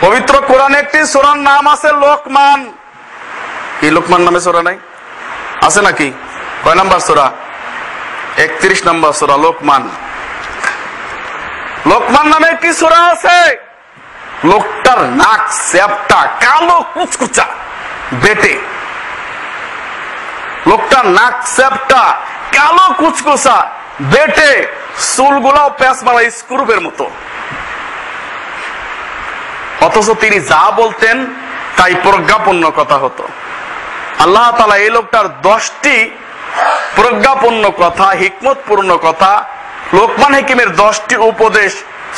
পবিত্র কোরআনে একটি সূরার নাম আছে লোকমান। কি লোকমান নামে সূরা নাই? আছে নাকি? কয় নাম্বার সূরা? 31 নম্বর সূরা লোকমান। লোকমান নামে একটি সূরা আছে। লোকটার নাক চ্যাপ্টা, কালো কুচকুচা, বেটে। লোকটার নাক চ্যাপ্টা, কালো কুচকুচা, বেটে, চুলগুলাও প্যাঁচ মারা স্ক্রুপের মতো। অথচ তিনি যা বলতেন তাই প্রজ্ঞাপন্য কথা হতো। আল্লাহ তাআলা এই লোকটার 10টি প্রজ্ঞাপন্য কথা, হিকমতপূর্ণ কথা, লোকমান হাকিমের 10টি উপদেশ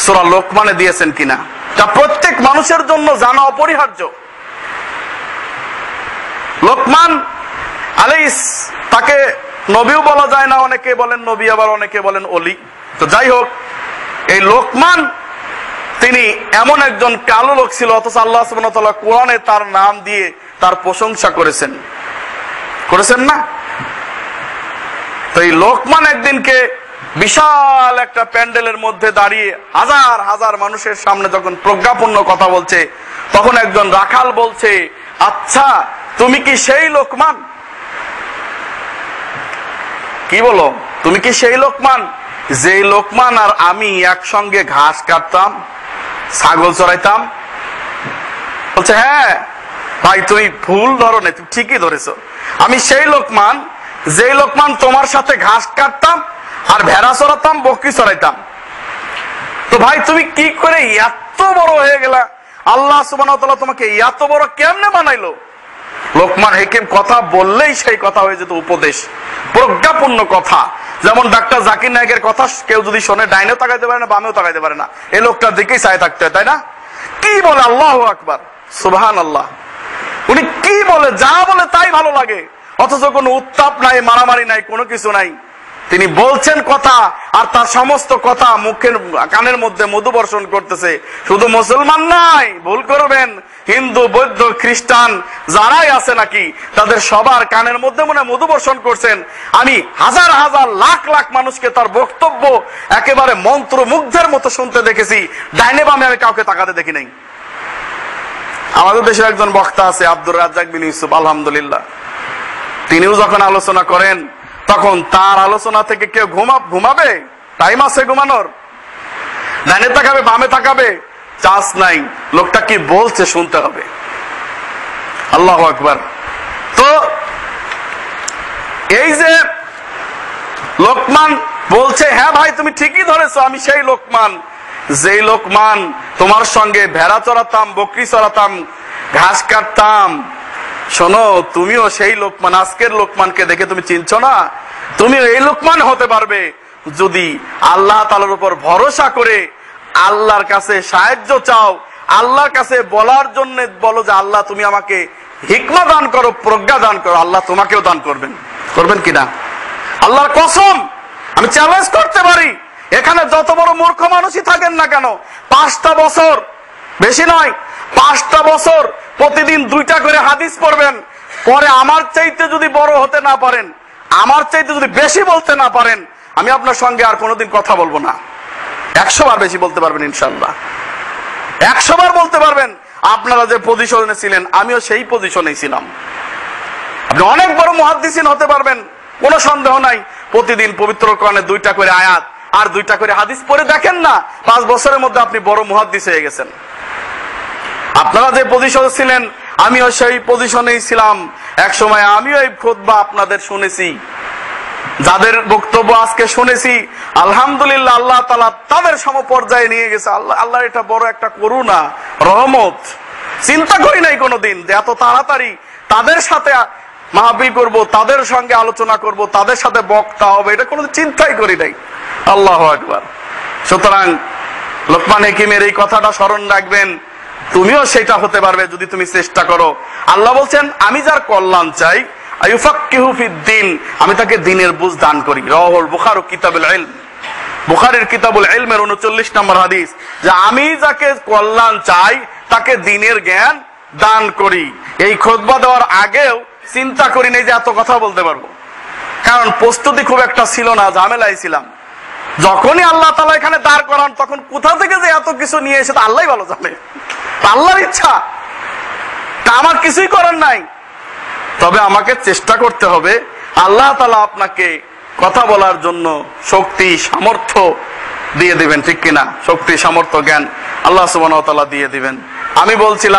সূরা লোকমানে দিয়েছেন কিনা তা প্রত্যেক মানুষের জন্য জানা অপরিহার্য। লোকমান আলাইহিস, তাকে নবীও বলা যায় না, অনেকে বলেন নবী, আবার অনেকে বলেন ওলি। তো যাই হোক, এই লোকমান তিনি এমন একজন কালো লোক ছিল, অথচ আল্লাহ সুবহানাহু ওয়া তাআলা কোরআনে তার নাম দিয়ে তার প্রশংসা করেছেন না? তো এই লোকমান একদিনকে বিশাল একটা প্যান্ডেলের মধ্যে দাঁড়িয়ে হাজার হাজার মানুষের সামনে যখন প্রজ্ঞাপন্য কথা বলছে, তখন একজন রাখাল বলছে, আচ্ছা তুমি কি সেই লোকমান? কি বলো, তুমি কি সেই লোকমান যে লোকমান আর আমি একসঙ্গে ঘাস কাটতাম, ছাগল চড়াইতাম? বলছে, হ্যাঁ ভাই, তুমি ভুল ধরো না, তুমি ঠিকই ধরেছো। আমি সেই লোকমান যে লোকমান তোমার সাথে ঘাস কাটতাম আর ভেড়া চড়াতাম, বকরি চড়াইতাম। তো ভাই, তুমি কি করে এত বড় হয়ে গেলা? আল্লাহ সুবহানাহু ওয়া তাআলা তোমাকে এত বড় কেমনে বানাইলো? লোকমান হাকিম কথা বললেই সেই কথা হয়ে যেত উপদেশ, প্রজ্ঞাপূর্ণ কথা। যেমন ডাক্তার জাকির নায়েকের কথা কেউ যদি শোনে, ডাইনেও তাকাইতে পারে না, বামেও তাকাইতে পারে না, এই লোকটার দিকেই চাই থাকতে হয়, তাই না? কি বলে, আল্লাহু আকবার, সুবহানাল্লাহ। উনি কি বলে, যা বলে তাই ভালো লাগে, অথচ কোনো উত্তাপ নাই, মারামারি নাই, কোনো কিছু নাই। তিনি বলছেন কথা, আর তার সমস্ত কথা মুখের কানের মধ্যে মধু বর্ষণ করতেছে। শুধু মুসলমান নাই, ভুল করবেন, হিন্দু, বৌদ্ধ, খ্রিস্টান যারাই আছে নাকি, তাদের সবার কানের মধ্যে মনে মধু বর্ষণ করছেন। আমি হাজার হাজার লাখ লাখ মানুষকে তার বক্তব্য একেবারে মন্ত্রমুগ্ধের মতো শুনতে দেখেছি, ডাইনে বামে আমি কাউকে তাকাতে দেখি নাই। আমাদের দেশের একজন বক্তা আছে, আব্দুর রাজ্জাক বিন ইউসুফ, আলহামদুলিল্লাহ। তিনিও যখন আলোচনা করেন, তখন তার আলোচনা থেকে কেউ ঘুমাবে? টাইম আছে ঘুমানোর? ডাইনে তাকাবে, বামে তাকাবে, চান্স নাই। লোকটা কি বলছে শুনতে হবে। আল্লাহু আকবার। তো এই যে লোকমান বলছে, হ্যাঁ ভাই তুমি ঠিকই ধরেছো, আমি সেই লোকমান যেই লোকমান তোমার সঙ্গে ভেড়া চড়াতাম, বকরি চড়াতাম, ঘাস কাটতাম। শোনো, তুমিও সেই লোকমান। আজকের লোকমানকে দেখে তুমি চিনছো না? তুমিও এই লোকমান হতে পারবে যদি আল্লাহ তাআলার উপর ভরসা করে আল্লাহর কাছে সাহায্য চাও, আল্লাহর কাছে বলার জন্য বলো যে আল্লাহ তুমি আমাকে হিকমা দান করো, প্রজ্ঞা দান করো। আল্লাহ তোমাকেও দান করবেন। করবেন কিনা? আল্লাহর কসম, আমি চ্যালেঞ্জ করতে পারি, এখানে যত বড় মূর্খ মানুষই থাকেন না কেন, 5টা বছর, বেশি নয়, 5টা বছর প্রতিদিন 2টা করে হাদিস পড়বেন, পরে আমার চাইতে যদি বড় হতে না পারেন, আমার চাইতে যদি বেশি বলতে না পারেন, আমি আপনার সঙ্গে আর কোনোদিন কথা বলবো না। 100 বার বেশি বলতে পারবেন ইনশাআল্লাহ, 100 বার বলতে পারবেন। আপনারা যে পজিশনে ছিলেন, আমিও সেই পজিশনে ছিলাম। আপনি অনেক বড় মুহাদ্দিসিন হতে পারবেন, কোনো সন্দেহ নাই। প্রতিদিন পবিত্র কোরআনে 2টা করে আয়াত আর 2টা করে হাদিস পড়ে দেখেন না, 5 বছরের মধ্যে আপনি বড় মুহাদ্দিস হয়ে গেছেন। আপনারা যে পজিশনে ছিলেন, আমিও সেই পজিশনেই ছিলাম। এক সময় আমিও এই খুতবা আপনাদের শুনেছি, যাদের বক্তব্য আজকে শুনেছি, আলহামদুলিল্লাহ আল্লাহ তাআলা তাদের সমপর্যায়ে নিয়ে গেছে। আল্লাহ এটা বড় একটা করুণা, রহমত। চিন্তা করি নাই কোনোদিন যে এত তাড়াতাড়ি তাদের সাথে মাহফিল করব, তাদের সঙ্গে আলোচনা করব, তাদের সাথে বক্তা হবে, এটা কোনোদিন চিন্তাই করি নাই। আল্লাহু আকবার। সুতরাং লোকমান হাকিমের এই কথাটা স্মরণ রাখবেন, তুমিও সেটা হতে পারবে যদি তুমি চেষ্টা করো। আল্লাহ বলছেন, আমি যার কল্যাণ চাই, আয়ুফাক্কিহু ফিদ্দীন, আমি তাকে দ্বীনের বুঝ দান করি। রাওয়াহুল বুখারী কিতাবুল ইলম, বুখারীর কিতাবুল ইলমের 39 নম্বর হাদিস, যে আমি যাকে কল্যাণ চাই তাকে দ্বীনের জ্ঞান দান করি। এই খুতবা দেওয়ার আগেও চিন্তা করি নাই যে এত কথা বলতে পারবো, কারণ প্রস্তুতি খুব একটা ছিল না, ঝামেলায় ছিলাম। যখনই আল্লাহ তাআলা এখানে দাঁড় করান, তখন কোথা থেকে যে এত কিছু নিয়ে এসে আল্লাহই ভালো জানে। আল্লাহর ইচ্ছা, তা আমার কিছুই করার নাই। তবে আমাকে চেষ্টা করতে হবে। আল্লাহ তাআলা আপনাকে কথা বলার জন্য শক্তি সামর্থ্য দিয়ে দিবেন, ঠিক কিনা? শক্তি সামর্থ্য জ্ঞান আল্লাহ সুবহানাহু ওয়া তাআলা দিয়ে দিবেন। আমি বলছিলাম